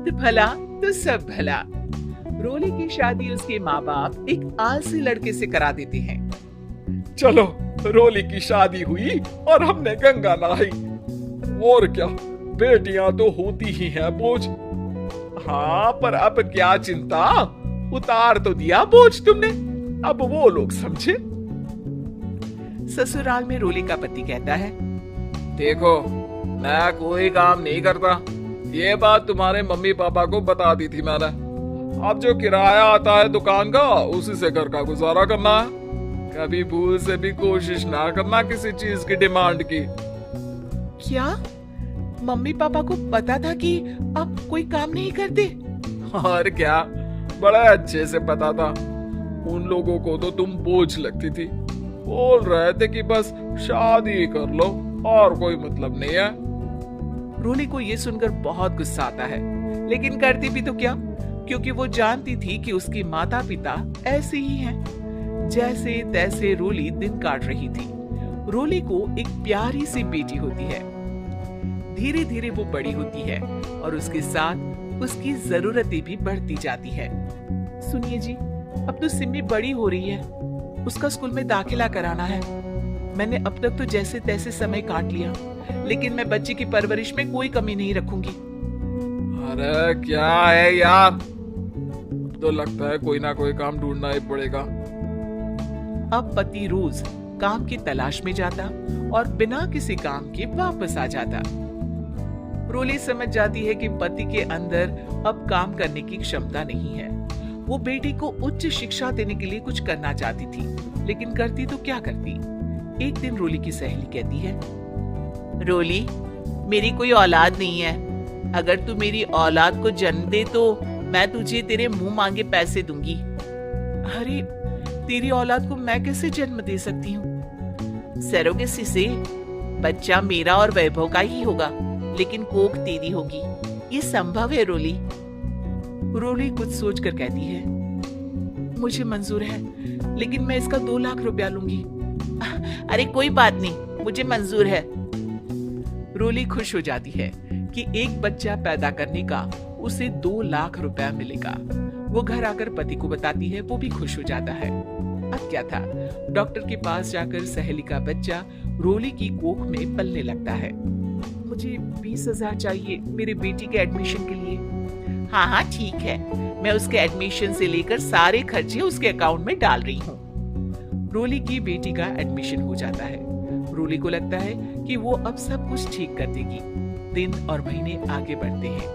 खुद भला तो सब भला। रोली की शादी उसके माँ बाप एक आलसी लड़के से करा देते हैं। चलो, रोली की शादी हुई और हमने गंगा नहाई। और क्या, बेटियां तो होती ही हैं बोझ। हाँ, पर अब क्या चिंता, उतार तो दिया बोझ तुमने, अब वो लोग समझे। ससुराल में रोली का पति कहता है, देखो, मैं कोई काम नहीं करता, ये बात तुम्हारे मम्मी पापा को बता दी थी मैंने। अब जो किराया आता है दुकान का, उसी से घर का गुजारा करना है। कभी भूल से भी कोशिश ना करना किसी चीज की डिमांड की। क्या मम्मी पापा को पता था कि आप कोई काम नहीं करते? और क्या, बड़ा अच्छे से पता था। उन लोगों को तो तुम बोझ लगती थी, बोल रहे थे कि बस शादी कर लो और कोई मतलब नहीं है। रोली को ये सुनकर बहुत गुस्सा आता है, लेकिन करती भी तो क्या, क्योंकि वो जानती थी कि उसके माता पिता ऐसे ही हैं। जैसे तैसे रोली दिन काट रही थी। रोली को एक प्यारी सी बेटी होती है। धीरे धीरे वो बड़ी होती है और उसके साथ उसकी जरूरतें भी बढ़ती जाती है। सुनिए जी, अब तो सिमी बड़ी हो रही है, उसका स्कूल में दाखिला कराना है। मैंने अब तक तो जैसे तैसे समय काट लिया, लेकिन मैं बच्चे की परवरिश में कोई कमी नहीं रखूंगी। अरे क्या है यार, तो लगता है कोई ना कोई काम ढूंढना ही पड़ेगा। अब पति रोज काम की तलाश में जाता और बिना किसी काम के वापस आ जाता। रोली समझ जाती है कि पति के अंदर अब काम करने की क्षमता नहीं है। वो बेटी को उच्च शिक्षा देने के लिए कुछ करना चाहती थी, लेकिन करती तो क्या करती। एक दिन रोली की सहेली कहती है, रोली, मेरी कोई औलाद नहीं है। अगर तू मेरी औलाद को जन्म दे तो मैं तुझे तेरे मुंह मांगे पैसे दूंगी। अरे, तेरी औलाद को मैं कैसे जन्म दे सकती हूँ? सरोगेसी से बच्चा मेरा और वैभव का ही होगा, लेकिन कोख तेरी होगी। ये संभव है रोली। रोली कुछ सोचकर कहती है, मुझे मंजूर है, लेकिन मैं इसका 2 लाख रुपया लूंगी। अरे कोई बात नहीं, मुझे मंजूर है। रोली खुश हो जाती है कि एक बच्चा पैदा करने का उसे 2 लाख रुपया मिलेगा। वो घर आकर पति को बताती है, वो भी खुश हो जाता है। अब क्या था, डॉक्टर के पास जाकर सहेली का बच्चा रोली की कोख में पलने लगता है। मुझे 20,000 चाहिए मेरे बेटी के एडमिशन के लिए। हाँ हाँ ठीक है, मैं उसके एडमिशन से लेकर सारे खर्चे उसके अकाउंट में डाल रही हूँ। रोली की बेटी का एडमिशन हो जाता है। रोली को लगता है कि वो अब सब कुछ ठीक कर देगी। दिन और महीने आगे बढ़ते हैं।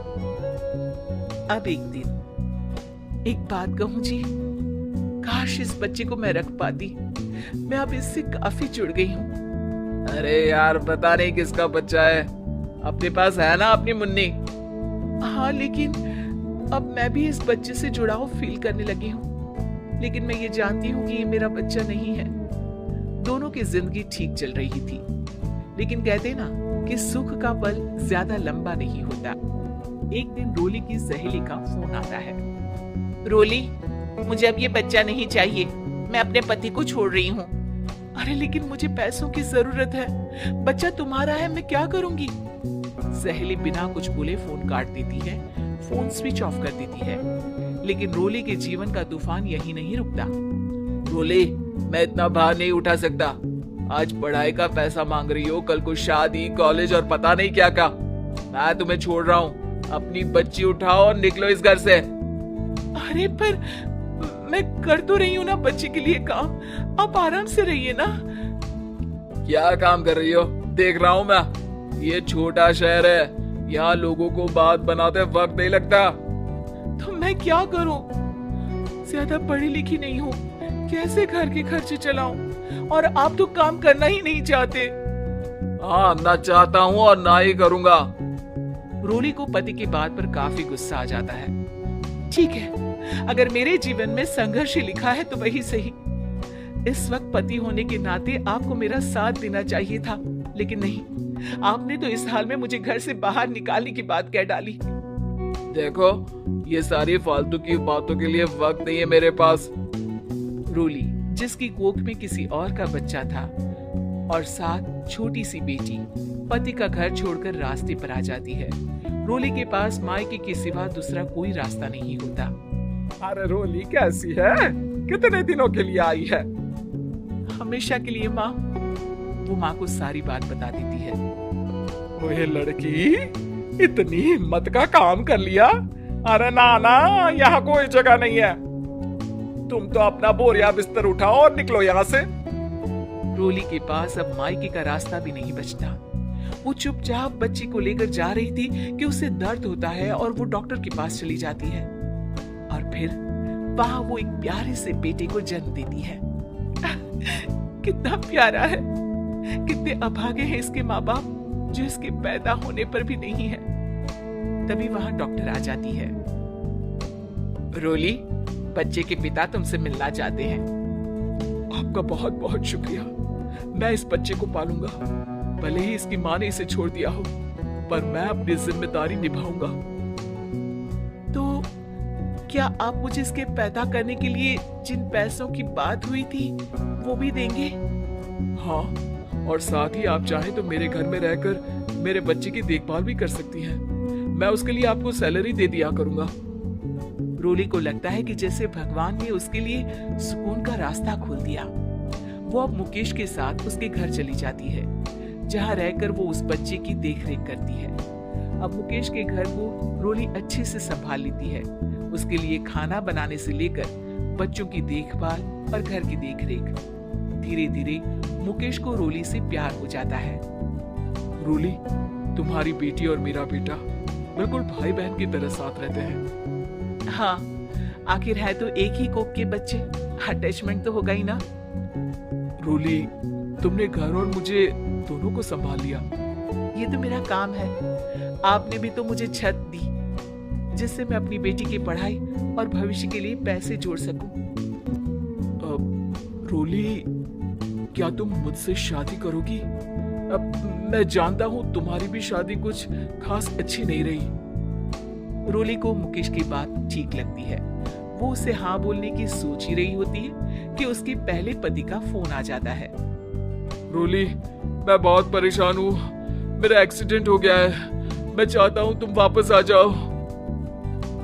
अब एक दिन, एक बात कहूं जी, काश इस बच्चे को मैं रख पाती। मैं अब इससे काफी जुड़ गई हूँ। अरे यार, पता नहीं किसका बच्चा है, अपने पास है ना अपनी मुन्नी। हाँ, लेकिन अब मैं भी इस बच्चे से जुड़ाव फील करने लगी हूँ। लेकिन मैं ये जानती हूँ कि ये मेरा बच्चा नहीं है। दोनों की जिंदगी ठीक चल रही थी, लेकिन कहते ना कि सुख का पल ज्यादा लंबा नहीं होता। एक दिन रोली की सहेली का फोन आता है। रोली, मुझे अब ये बच्चा नहीं चाहिए, मैं अपने पति को छोड़ रही हूँ। अरे लेकिन मुझे पैसों की जरूरत है, बच्चा तुम्हारा है, मैं क्या करूंगी? सहेली बिना कुछ बोले फोन काट देती है, फोन स्विच ऑफ कर देती है। लेकिन रोली के जीवन का तूफान यही नहीं रुकता। रोली, मैं इतना भार नहीं उठा सकता। आज पढ़ाई का पैसा मांग रही हो, कल को शादी, कॉलेज और पता नहीं क्या का। मैं तुम्हें छोड़ रहा हूँ, अपनी बच्ची उठाओ और निकलो इस घर से। अरे पर मैं कर तो रही हूँ ना बच्चे के लिए काम, आप आराम से रहिए ना। क्या काम कर रही हो? देख रहा हूँ मैं। ये छोटा शहर है, यहाँ लोगों को बात बनाते वक्त नहीं लगता। तो मैं क्या करूँ? ज्यादा पढ़ी लिखी नहीं हूँ, कैसे घर के खर्चे चलाऊं? और आप तो काम करना ही नहीं चाहते। हाँ, ना चाहता हूँ और ना ही करूँगा। रोली को पति की बात पर काफी गुस्सा आ जाता है। ठीक है, अगर मेरे जीवन में संघर्ष लिखा है तो वही सही। इस वक्त पति होने के नाते आपको मेरा साथ देना चाहिए था, लेकिन नहीं, आपने तो इस हाल में मुझे घर से बाहर निकालने की बात कह डाली। देखो, ये सारी फालतू की बातों के लिए वक्त नहीं है मेरे पास। रोली, जिसकी कोख में किसी और का बच्चा था और साथ छोटी सी बेटी, पति का घर छोड़कर रास्ते पर आ जाती है। रोली के पास मायके के सिवा दूसरा कोई रास्ता नहीं होता। अरे रोली कैसी है? कितने दिनों के लिए आई है? हमेशा के लिए माँ। वो माँ को सारी बात बता देती है। ओए लड़की, इतनी हिम्मत का काम कर लिया? अरे ना ना, यहाँ कोई जगह नहीं है। तुम तो अपना बोरिया बिस्तर उठाओ और निकलो यहाँ से। रोली के पास अब मायके का रास्ता भी नहीं बचता। वो चुपचाप बच्ची को लेकर जा रही थी कि उसे दर्द होता है और वो डॉक्टर के पास चली जाती है और फिर वहां वो एक प्यारे से बेटे को जन्म देती है। कितना प्यारा है, कितने अभागे हैं इसके माँ बाप जो इसके पैदा होने पर भी नहीं है। तभी वहां डॉक्टर आ जाती है। रोली, बच्चे के पिता तुमसे मिलना चाहते हैं। आपका बहुत बहुत शुक्रिया। मैं इस बच्चे को पालूंगा, भले ही इसकी माँ ने इसे छोड़ दिया हो, पर मैं अपनी जिम्मेदारी निभाऊंगा। तो क्या आप मुझे इसके पैदा करने के लिए जिन पैसों की बात हुई थी वो भी देंगे? हाँ, और साथ ही आप चाहें तो मेरे घर में रहकर मेरे बच्चे की देखभाल भी कर सकती हैं। मैं उसके लिए आपको सैलरी दे दिया करूंगा। रोली को लगता है कि जैसे भगवान ने उसके लिए सुकून का रास्ता खोल दिया। वो अब मुकेश के साथ उसके घर चली जाती है, जहाँ रहकर वो उस बच्चे की देखरेख करती है। अब मुकेश के घर को रोली अच्छे से संभाल लेती है। उसके लिए खाना बनाने से लेकर बच्चों की देखभाल और घर की देखरेख। धीरे धीरे मुकेश को रोली से प्यार हो जाता है। रोली, तुम्हारी बेटी और मेरा बेटा बिल्कुल भाई बहन की तरह साथ रहते हैं। हाँ, आखिर है तो एक ही कोख के बच्चे, अटैचमेंट तो होगा ही ना। रोली, तुमने घर और मुझे दोनों को संभाल लिया। ये तो मेरा काम है। आपने भी तो मुझे छत दी जिससे मैं अपनी बेटी की पढ़ाई और भविष्य के लिए पैसे जोड़ सकूं। रोली, क्या तुम मुझसे शादी करोगी? अब मैं जानता हूँ तुम्हारी भी शादी कुछ खास अच्छी नहीं रही। रोली को मुकेश की बात ठीक लगती है। वो उसे हाँ बोलने की सोच ही रही होती है कि उसके पहले पति का फोन आ जाता है। रोली, मैं बहुत परेशान हूँ। मेरा एक्सीडेंट हो गया है। मैं चाहता हूँ तुम वापस आ जाओ।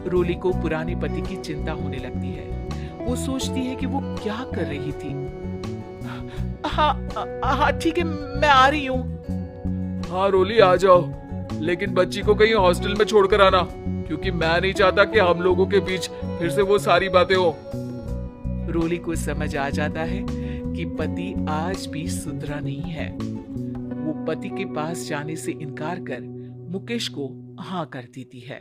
रोली को पुराने पति की चिंता होने लगती है। वो सोचती है कि वो क्या कर रही थी। हाँ ठीक है, मैं आ रही हूँ। हाँ रोली, आ जाओ, लेकिन बच्ची को कहीं हॉस्टल में छोड़कर आना, क्योंकि मैं नहीं चाहता कि हम लोगों के बीच फिर से वो सारी बातें हो। रोली को समझ आ जाता है कि पति आज भी सुधरा नहीं है। वो पति के पास जाने से इनकार कर मुकेश को हाँ कर देती है।